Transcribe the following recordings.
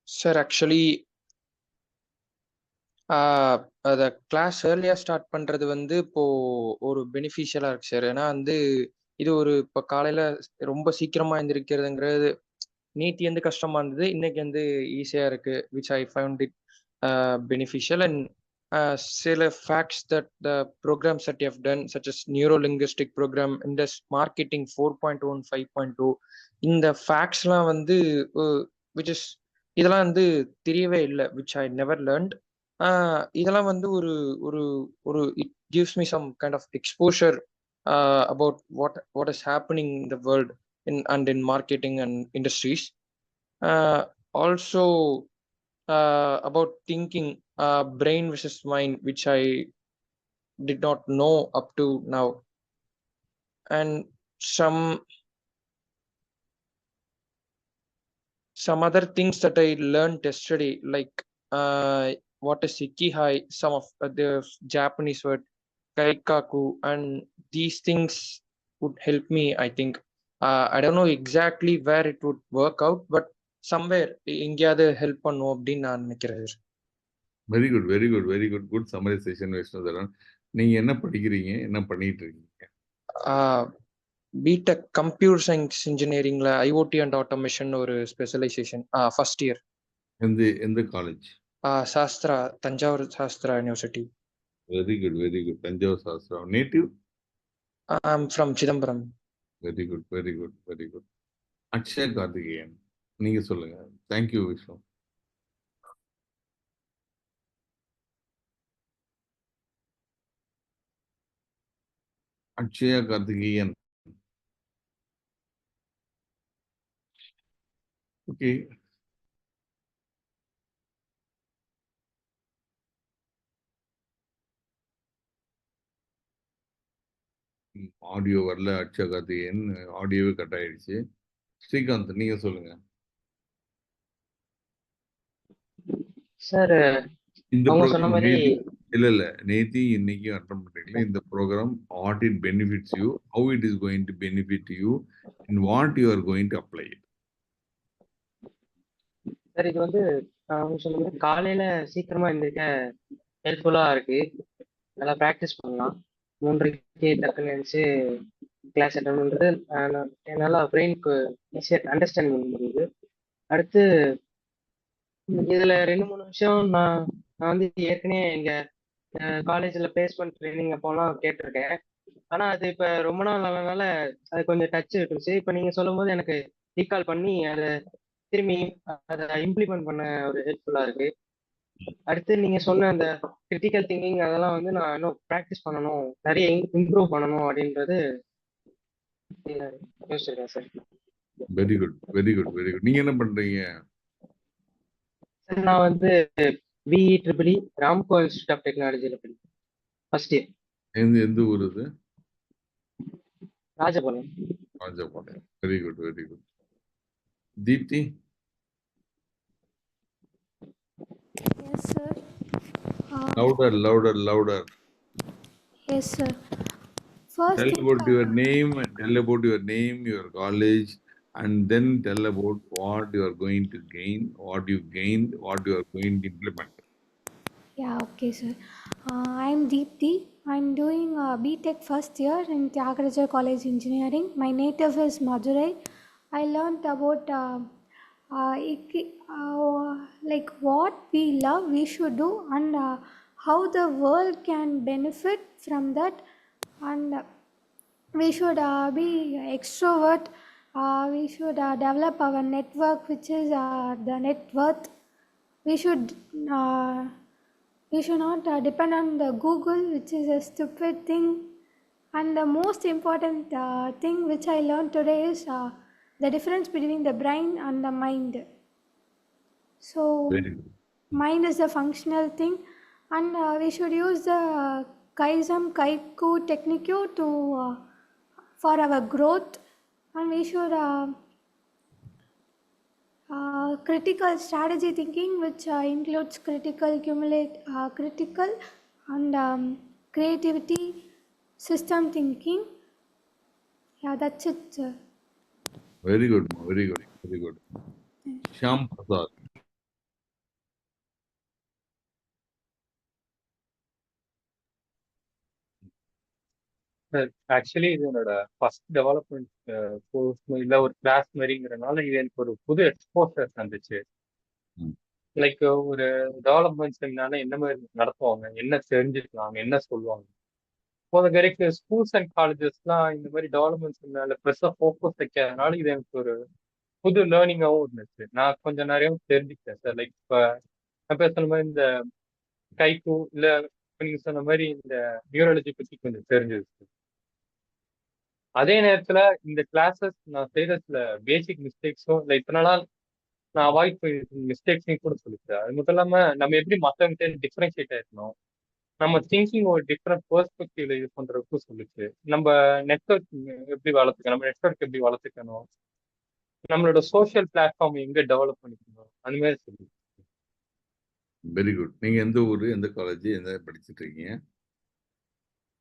Sir actually அத class ஏர்லியா start பண்றது வந்து இப்போ ஒரு பெனிஃபிஷியலா இருக்கு சார். ஏன்னா வந்து இது ஒரு இப்போ காலையில ரொம்ப சீக்கிரமா எந்திரிக்கிறதுங்கிறது நேத்தி வந்து கஷ்டமா இருந்தது. இன்னைக்கு வந்து ஈஸியா இருக்கு. Which I found it beneficial and சில facts that the programs that you have done such as neuro linguistic program இந்த மார்க்கெட்டிங் 4.1 5.2 இந்த ஃபேக்ட்ஸ்லாம் வந்து விச் இஸ் இதெல்லாம் வந்து தெரியவே இல்லை விச் ஐ நெவர் லேர்ன்ட். இதெல்லாம் வந்து ஒரு ஒரு ஒரு it gives me some kind of exposure about what is happening in the world in marketing and industries. Also about thinking, brain versus mind, which I did not know up to now, and some other things that I learned yesterday, like what is ikigai, some of the Japanese word kaikaku, and these things would help me, I think. I don't know exactly where it would work out, but somewhere எங்கேயாவது help பண்ணும் அப்படின்னு நான் நினைக்கிறேன். Very good very good very good good summarisation Vishnutharan. நீங்க என்ன படிக்கிறீங்க, என்ன பண்ணிட்டு இருக்கீங்க? பிடெக் கம்ப்யூட்டர் சயின்ஸ் இன்ஜினியரிங்ல ஐஓடி அண்ட் ஆட்டோமேஷன் ஒரு ஸ்பெஷலைசேஷன் ஃபர்ஸ்ட் இயர். எந்த college? Sastra, Thanjavur Sastra university. Very good very good. Thanjavur Sastra. Native? I'm from Chidambaram. Very good very good very good. Akshay Karthikeyan, நீங்க சொல்லுங்க. Thank you Vishnu. Akshaya Karthikeyan. Okay. Audio வரல. அக்ஷயா கார்த்திகேயன் ஆடியோவே கட் ஆயிடுச்சு. ஸ்ரீகாந்த், நீங்க சொல்லுங்க சார். இந்த ப்ரோக்ராம் இல்ல நேத்தி இன்னைக்கு அட்டன் பண்றீங்களா? இந்த program what it benefits you, how it is going to benefit you and what you are going to apply it. Sir இது வந்து அவங்க சொன்ன மாதிரி காலையில சீக்கிரமா எந்திரிக்க ஹெல்ப்ஃபுல்லா இருக்கு. நல்லா ப்ராக்டிஸ் பண்ணலாம். 3:30 டக்குன்னு நினைச்சு கிளாஸ் அட்டன் பண்றது நல்லா பிரெயினுக்கு ஈஸியா அண்டர்ஸ்டாண்ட் பண்ண முடியுது. அடுத்து இதுல 2-3 விஷயம் நான் வந்து ஏற்கனவே எங்க காலேஜ்ல பிளேஸ்மெண்ட் ட்ரைனிங் அப்போலாம் கேட்டிருக்கேன். ஆனா அது இப்ப ரொம்ப நாள் ஆனதுனால அது கொஞ்சம் டச் இருந்துச்சு. இப்ப நீங்க சொல்லும் போது எனக்கு ரீகால் பண்ணி அதை திரும்பி அதை இம்ப்ளிமெண்ட் பண்ண ஒரு ஹெல்ப்ஃபுல்லா இருக்கு. அடுத்து நீங்க சொன்ன அந்த கிரிட்டிக்கல் திங்கிங் அதெல்லாம் வந்து நான் இன்னும் ப்ராக்டிஸ் பண்ணணும், நிறைய இம்ப்ரூவ் பண்ணணும் அப்படின்றது யோசிச்சிருக்கேன் sir. Very good very good very good. நீங்க என்ன பண்றீங்க? சார் நான் வந்து BEEEE ராம்கோ இன்ஸ்டியூட் ஆஃப் டெக்னாலஜியில் படிக்கிறேன், ஃபர்ஸ்ட் இயர். எந்த ஊர் இது? Rajapalayam. Rajapalayam. Very good very good. Deepti? Yes, sir. Louder. Yes, sir. First, tell about your name, your college, and then tell about what you are going to gain, what you gained, what you are going to implement. Yeah, okay, sir. I'm Deepthi. I'm doing BTech first year in Tyagaraja College Engineering. My native is Madurai. I learned about like what we love we should do, and how the world can benefit from that, and we should be extrovert. We should develop our network, which is the net worth. We should not depend on the Google, which is a stupid thing. And the most important thing which I learned today is the difference between the brain and the mind. So mind is a functional thing, and we should use the Kaizen Kaiku technique to for our growth, and we should critical strategy thinking, which includes critical and creativity, system thinking. Yeah, that's it, sir. Very good. Shyam Prasad. Actually இது என்னோட first development course இல்லை ஒரு class மாதிரிங்கிறனால இது எனக்கு ஒரு புது exposure தந்துச்சு. ம். Like ஒரு டெவலப்மெண்ட் செமினால என்ன மாதிரி நடத்துவாங்க, என்ன தெரிஞ்சுக்கலாம், என்ன சொல்லுவாங்க. போன வரைக்கும் ஸ்கூல்ஸ் அண்ட் காலேஜஸ்லாம் இந்த மாதிரி டெவலப்மெண்ட் செமினார்ல பெருசாக ஃபோக்கஸ் வைக்காதனால இது எனக்கு ஒரு புது லேர்னிங்காகவும் இருந்துச்சு. நான் கொஞ்சம் நிறைய தெரிஞ்சுக்கிட்டேன் சார். லைக் இப்போ நான் பேசுன மாதிரி இந்த கைக்கு இல்லை நீங்க சொன்ன மாதிரி இந்த நியூரலஜி பற்றி கொஞ்சம் தெரிஞ்சது. அதே நேரத்துல இந்த கிளாஸஸ் நான் செய்யற சில பேசிக் மிஸ்டேக்ஸும் இல்லை இத்தனை நாள் நான் அவாய்ட் பண்ணி மிஸ்டேக்ஸையும் கூட சொல்லிட்டேன். அது மட்டும் இல்லாம நம்ம எப்படி மற்றவங்கிட்ட டிஃப்ரென்ஷியேட் ஆயிருக்கணும், நம்ம திங்கிங் ஒரு டிஃப்ரெண்ட் பெர்ஸ்பெக்டிவ்ல இது பண்றதுக்கும் சொல்லிச்சு. நம்ம நெட்ஒர்க் எப்படி வளர்த்துக்கணும், நம்ம நெட்ஒர்க் எப்படி வளர்த்துக்கணும், நம்மளோட சோஷியல் பிளாட்ஃபார்ம் எங்க டெவலப் பண்ணிக்கணும், அந்த மாதிரி சொல்லி. Very good. நீங்க எந்த ஊரு, எந்த காலேஜ், எந்த படிச்சுட்டு இருக்கீங்க?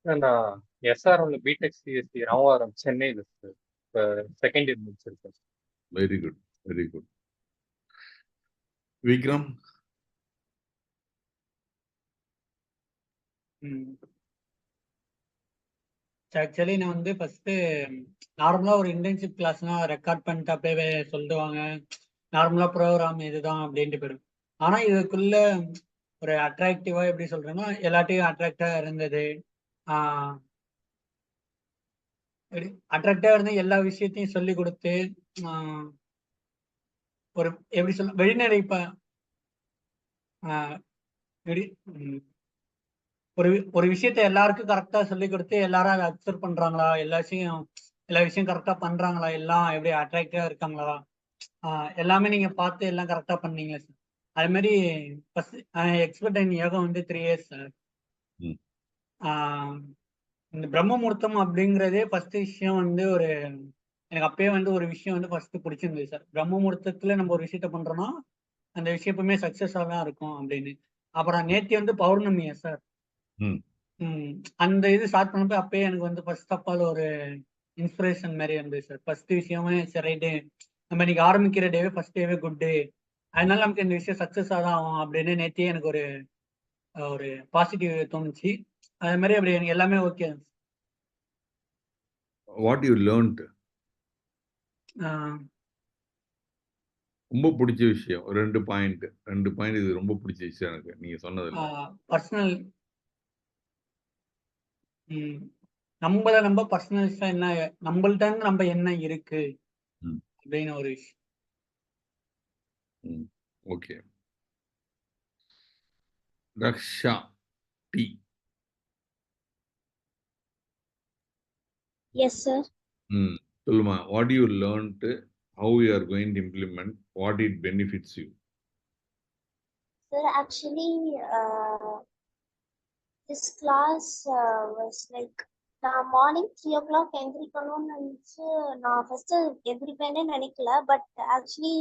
நான் எஸ்ஆர்எம்ல பிடெக் சிஎஸ்சி ராமவாரம் சென்னையில் சார் இப்போ செகண்ட் இயர் முடிச்சிருக்கேன். Very good, very good. Vikram? Actually நான் வந்து ஃபர்ஸ்ட் நார்மலா ஒரு இன்டர்ன்ஷிப் கிளாஸ்னா ரெக்கார்ட் பண்ணிட்டு அப்படியே சொல்லிடுவாங்க, நார்மலா ப்ரோக்ராம் இதுதான் அப்படின்ட்டு போயிடும். ஆனா இதுக்குள்ள ஒரு அட்ராக்டிவா எப்படி சொல்றேன்னா எல்லாத்தையும் அட்ராக்டா இருந்தது. அட்ராக்டா இருந்து எல்லா விஷயத்தையும் சொல்லி கொடுத்து ஒரு எப்படி சொல்ல வெளிநடை ஒரு விஷயத்த எல்லாருக்கும் கரெக்டா சொல்லி கொடுத்து எல்லாரும் அதை அக்செப்ட் பண்றாங்களா, எல்லா விஷயம் கரெக்டா பண்றாங்களா, எல்லாம் எப்படி அட்ராக்டிவா இருக்காங்களா, எல்லாமே நீங்க பார்த்து எல்லாம் கரெக்டா பண்ணீங்களா சார். அது மாதிரி எக்ஸ்பர்ட் இன் யோகா வந்து 3 years சார். இந்த பிரம்ம முகூர்த்தம் அப்படிங்கிறதே ஃபர்ஸ்ட் விஷயம் வந்து ஒரு எனக்கு அப்பயே வந்து ஒரு விஷயம் வந்து ஃபர்ஸ்ட் பிடிச்சிருந்தது சார். பிரம்ம முகூர்த்தத்துல நம்ம ஒரு விஷயத்த பண்றோம்னா அந்த விஷயம் எப்பவுமே சக்சஸா தான் இருக்கும் அப்படின்னு. அப்புறம் நேத்தி வந்து பௌர்ணமியா சார், அந்த இது ஸ்டார்ட் பண்ணப்போ அப்பயே எனக்கு வந்து ஃபர்ஸ்ட் ஆஃப் ஆல் ஒரு இன்ஸ்பிரேஷன் மாதிரி இருந்தது சார். ஃபர்ஸ்ட் விஷயமே சரி ரைட்டு, நம்ம இன்னைக்கு ஆரம்பிக்கிற டேவே ஃபர்ஸ்ட் டேவே குட் டே, அதனால நமக்கு இந்த விஷயம் சக்சஸா தான் ஆகும் அப்படின்னு நேத்தியே எனக்கு ஒரு பாசிட்டிவ் தோணுச்சு. அது மாதிரி அப்படி எனக்கு எல்லாமே ஓகே. What you learnt? ரொம்ப பிடிச்ச விஷயம் 2 பாயிண்ட் இது ரொம்ப பிடிச்ச விஷயம் எனக்கு நீங்க சொன்னதுல. பர்சனல் நம்ம பர்சனல்ஸா என்ன நம்மள்ட்ட நம்ம என்ன இருக்கு அப்படின்னு ஒரு விஷயம். ஓகே. ரக்ஷா டி. Yes, sir. சொல்லுமா, what you learned, how you are going to implement, what it benefits you? Sir, actually, this class was like, நான் மார்னிங் 3 o'clock எந்திரிக்கணும்னு நினச்சி நான் ஃபர்ஸ்ட் எந்திரிப்பேனே நினைக்கல. பட் ஆக்சுவலி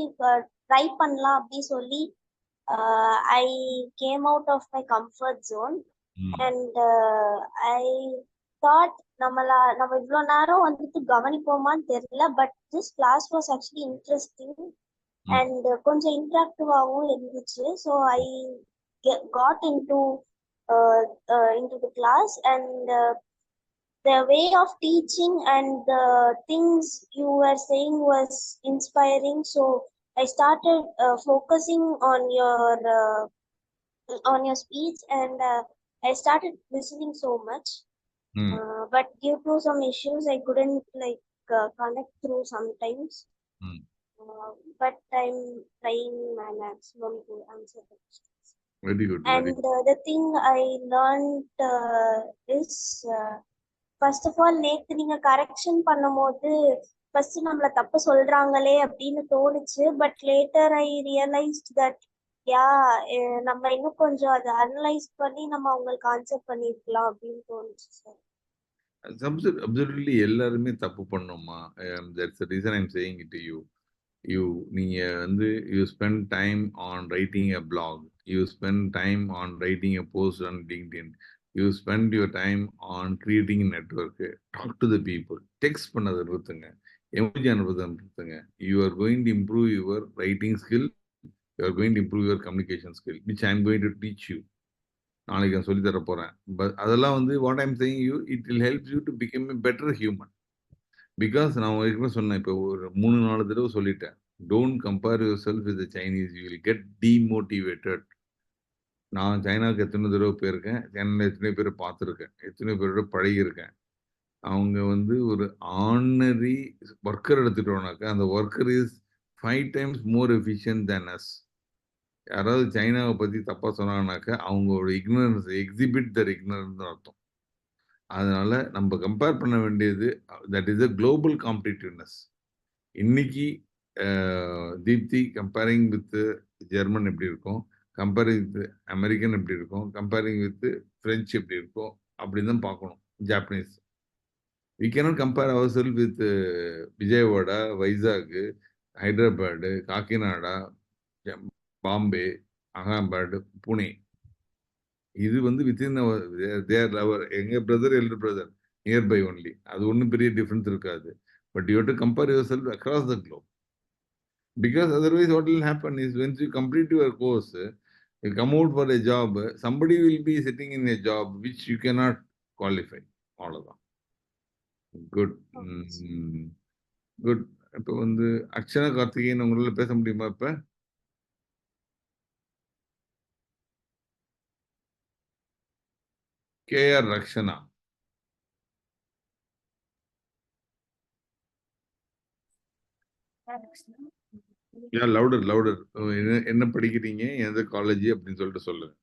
ட்ரை பண்ணலாம் அப்படி சொல்லி I came out of my comfort zone and I thought நம்ம இவ்வளோ நேரம் வந்துட்டு கவனிப்போமான்னு தெரியல. But this class was actually interesting and கொஞ்சம் இன்ட்ராக்டிவாகவும் இருந்துச்சு. So I got into the class and the way of teaching and the things you were saying was inspiring. So I started focusing on your speech and I started listening so much. But due to some issues, I couldn't connect through sometimes. But I'm trying my maximum to answer the questions. Very good. And the thing I learned is, first of all, நேத்து நீங்க correction பண்ணும்போது first நம்மள தப்பு சொல்றாங்களே அப்படின்னு தோணுச்சு. But later I realised that நம்ம இன்னும் கொஞ்சம் அதை அனலைஸ் பண்ணி நம்ம அவங்களுக்கு ஆன்சர் பண்ணிருக்கலாம் அப்படின்னு தோணுச்சு சார். Absolutely, எல்லாருமே தப்பு பண்ணோமா. That's the reason I'm saying it to you. நீங்க வந்து you spend time on writing a blog, you spend time on writing a post on LinkedIn, you spend your time on creating a network, talk to the people, text பண்ணதை நிறுத்துங்க, emoji அனுப்புறதை நிறுத்துங்க. You are going to improve your writing skill, you are going to improve your communication skill, which I am going to teach you. நாளைக்கு நான் சொல்லி தர போறேன். But அதெல்லாம் வந்து what I'm saying you it will help you to become a better human. Because நான் ஏற்கனவே சொன்னேன், இப்போ ஒரு 3-4 தடவை சொல்லிட்டேன். Don't compare your self with Chinese, you will get demotivated. நான் சைனாவுக்கு எத்தனை தடவை போயிருக்கேன், சைனாவில் எத்தனை பேரை பார்த்துருக்கேன், எத்தனை பேரோட பழகியிருக்கேன். அவங்க வந்து ஒரு ஆர்டினரி ஒர்க்கர் எடுத்துட்டோம்னாக்கா அந்த worker is 5 times more efficient than as. யாராவது சைனாவை பற்றி தப்பாக சொன்னாங்கனாக்கா அவங்களோட இக்னரன்ஸ் எக்ஸிபிட் தர் இக்னரன்ஸ் அர்த்தம். அதனால நம்ம கம்பேர் பண்ண வேண்டியது that is a global competitiveness. இன்னைக்கு தீப்தி கம்பேரிங் வித் ஜெர்மன் எப்படி இருக்கும், கம்பேரிங் வித் அமெரிக்கன் எப்படி இருக்கும், கம்பேரிங் வித் ஃப்ரெஞ்சு எப்படி இருக்கும் அப்படின்னு தான் பார்க்கணும். Japanese we cannot compare ourselves with Vijayawada, Vizag, Hyderabad, Kakinada, Bombay, Ahmedabad, Pune. இது வந்து within our younger brother, elder brother, nearby only. அது ஒன்றும் பெரிய டிஃபரன்ஸ் இருக்காது. But you have to compare yourself across the globe. Because otherwise what will happen is once you complete your course, you come out for a job, somebody will be sitting in a job which you cannot qualify. அவ்வளோதான். Good good. இப்போ வந்து அக்ஷனா கார்த்திகேயன் உங்களால பேச முடியுமா? இப்ப KR Rakshana. Louder louder. என்ன படிக்கிறீங்க, எந்த காலேஜ் அப்படின்னு சொல்லிட்டு சொல்லுங்க.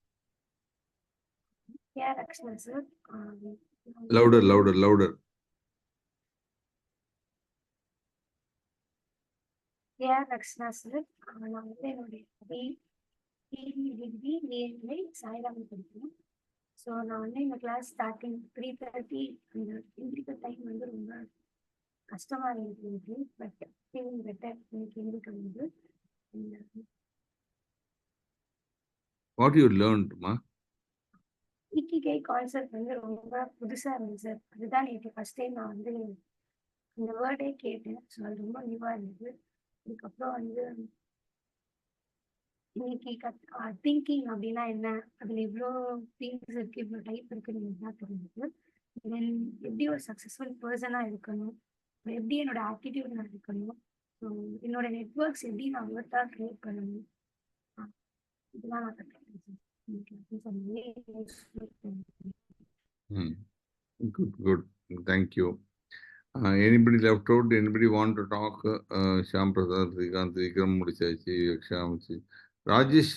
Louder louder louder. Rakshana sir, நான் வந்து என்னுடைய டிகிரி நேர்மை சாய்ராம படிக்கிறேன். ஸோ நான் வந்து இந்த கிளாஸ் ஸ்டார்டிங் 3:30 அந்த எந்திரிக்க டைம் வந்து ரொம்ப கஷ்டமாக இருந்தது. பட் ஃபீலிங் பெட்டர் எனக்கு எந்திரிக்க வந்து. வாட் யூ லேர்ன்ட்மா? இக்கிகை கான்செப்ட் வந்து ரொம்ப புதுசாக இருந்துச்சு சார். அதுதான் நேற்று ஃபர்ஸ்ட் டைம் நான் வந்து இந்த வேர்டே கேட்டேன். ஸோ அது ரொம்ப நியூவாக இருந்தது. அதுக்கப்புறம் வந்து இன்னைக்கு திங்கிங் அப்படின்னா என்ன, அதில் இவ்வளோ திங்ஸ் இருக்குது, இவ்வளோ டைப் இருக்குன்னு தான் தெரிஞ்சது. தென் எப்படி ஒரு சக்ஸஸ்ஃபுல் பர்சனாக இருக்கணும், எப்படி என்னோட ஆட்டிடியூட் நான் இருக்கணும், ஸோ என்னோட நெட்ஒர்க்ஸ் எப்படி நான் ஒர்த்தாக க்ரியேட் பண்ணணும், இதெல்லாம் நான் கற்றுக்கிட்டேன். Good, good. Thank you. Anybody left out? Anybody want to talk? Shyam Prasad, Srikanth, Vikram முடிச்சாச்சு, யக்ஷாமிச்சு. Rajesh.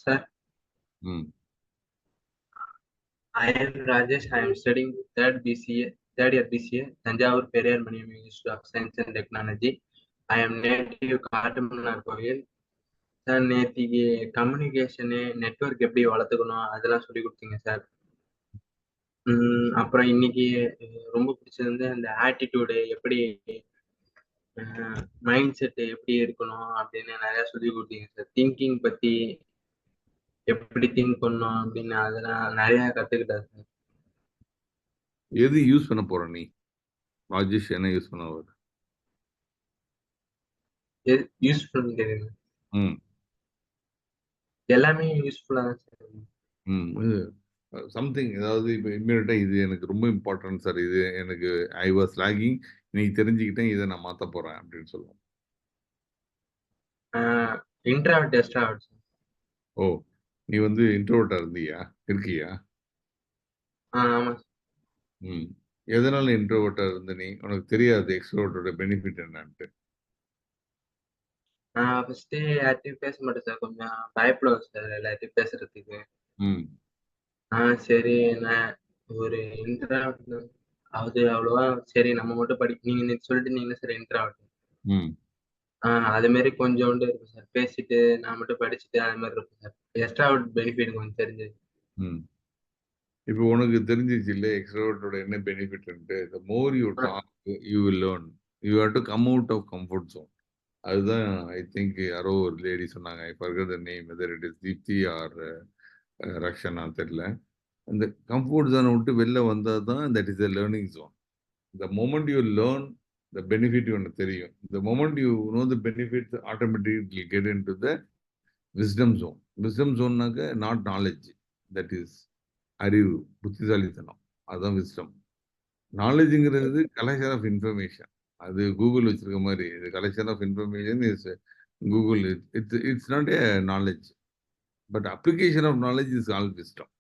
Sir. I am Rajesh. I am studying third year BCA, Tanjavur Periyar Maniam Institute of Science and Technology. I am native Kattumannar கோவில். Sir, நேற்றுக்கு communication network எப்படி வளர்த்துக்கணும் அதெல்லாம் சொல்லி கொடுத்தீங்க sir. அப்புறம் இன்னைக்கு ரொம்ப பிடிச்சது வந்து அந்த ஆட்டிடியூடு எப்படி, மைண்ட் செட்டு எப்படி இருக்கணும் அப்படின்னு நிறைய சொல்லி கொடுத்தீங்க சார். திங்கிங் பற்றி எப்படி திங்க் பண்ணணும் அப்படின்னு அதெல்லாம் நிறைய கற்றுக்கிட்டேன் சார். எது யூஸ் பண்ண போற நீ ராஜேஷ்? என்ன யூஸ் பண்ண வர? யூஸ்ஃபுல் தெரியுங்க. எல்லாமே யூஸ்ஃபுல்லாக தான் சார். சம்திங் ஏதாவது இப்போ இம்மீடியட்டா இது எனக்கு ரொம்ப இம்பார்ட்டன்ட் சார், இது எனக்கு ஐ வாஸ் லாகிங், இன்னைக்கு தெரிஞ்சுக்கிட்டேன், இதை நான் மாற்ற போறேன் அப்படின்னு சொல்லுவோம். Introvert extrovert. ஓ, நீ வந்து இன்ட்ரோவர்ட்டா இருக்கியா? ஆமா. எதனால இன்ட்ரோவர்ட்டா இருந்த நீ? உனக்கு தெரியாது எக்ஸ்ட்ரோவர்ட்டோட பெனிஃபிட் என்னன்ட்டு? நான் ஃபர்ஸ்ட் யார்ட்டையும் பேச மாட்டேன் சார், கொஞ்சம் பயப்படுவேன் சார் எல்லாத்தையும் பேசுறதுக்கு. சரி, நான் ஒரு இன்ட்ரோவர்ட் அது அவ்வளோவா சரி நம்ம மட்டும் நீங்க சொல்லிட்டு நீங்க சார் இன்ட்ரோவர்ட். அது மாதிரி கொஞ்சோண்டு இருக்கும் சார், பேசிட்டு நான் மட்டும் படிச்சுட்டு அது மாதிரி இருக்கும் சார். எக்ஸ்ட்ராவர்ட் பெனிஃபிட் கொஞ்சம் தெரிஞ்சது. இப்போ உனக்கு தெரிஞ்சிச்சு இல்லை எக்ஸ்ட்ரோவர்ட்டோட என்ன பெனிஃபிட்ன்ட்டு? the more you talk you will learn. You have to come out of comfort zone. அதுதான் ஐ திங்க் யாரோ ஒரு லேடி சொன்னாங்க, I forget the name, whether it is Deepti or Rakshana தெரியல. அந்த கம்ஃபர்ட் ஜோனை விட்டு வெளில வந்தால் தான் that is a learning zone. the moment you learn the benefit உனக்கு தெரியும். the moment you know the benefits, automatically get into the wisdom zone. Wisdom ஜோன்னாக்க நாட் நாலேஜ், தட் இஸ் அறிவு, புத்திசாலித்தனம், அதுதான் விஸ்டம். நாலேஜுங்கிறது கலெக்ஷன் ஆஃப் இன்ஃபர்மேஷன். அது Google வச்சிருக்க மாதிரி, இது collection of information is Google. It's not a knowledge, but application of knowledge is all wisdom.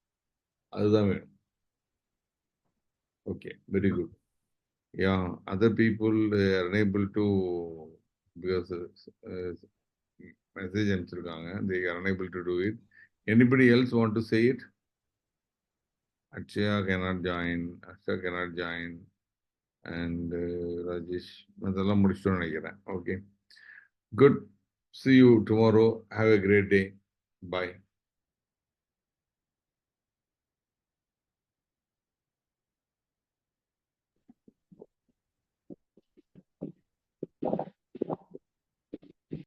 அதுதான் வேணும். Okay, very good. Yeah, other people are unable to, because message அனுப்பிச்சிருக்காங்க, they are unable to do it. Anybody else want to say it? Akshaya cannot join, Asha cannot join, and Rajesh, அதெல்லாம் முடிச்சிட்டோம்னு நினைக்கிறேன். Okay, good. See you tomorrow. Have a great day. Bye.